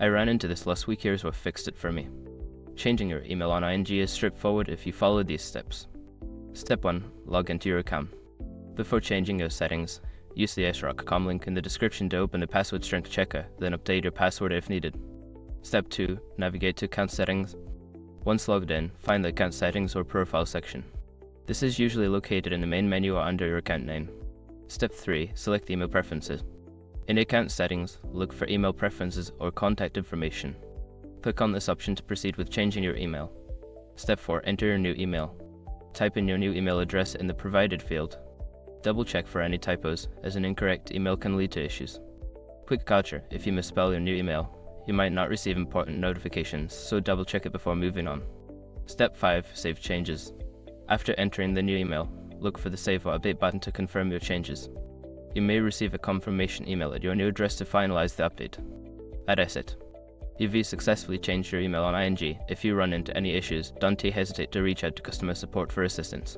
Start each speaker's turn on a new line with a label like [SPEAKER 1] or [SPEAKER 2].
[SPEAKER 1] I ran into this last week. Here's what fixed it for me. Changing your email on ING is straightforward if you follow these steps. Step 1. Log into your account. Before changing your settings, use the sroc.com link in the description to open the password strength checker, then update your password if needed. Step 2. Navigate to account settings. Once logged in, find the account settings or profile section. This is usually located in the main menu or under your account name. Step 3. Select email preferences. In account settings, look for email preferences or contact information. Click on this option to proceed with changing your email. Step 4. Enter your new email. Type in your new email address in the provided field. Double check for any typos, as an incorrect email can lead to issues. Quick gotcha: if you misspell your new email, you might not receive important notifications, so double check it before moving on. Step 5. Save changes. After entering the new email, look for the Save or Update button to confirm your changes. You may receive a confirmation email at your new address to finalize the update. That's it. You've successfully changed your email on ING. If you run into any issues, don't hesitate to reach out to customer support for assistance.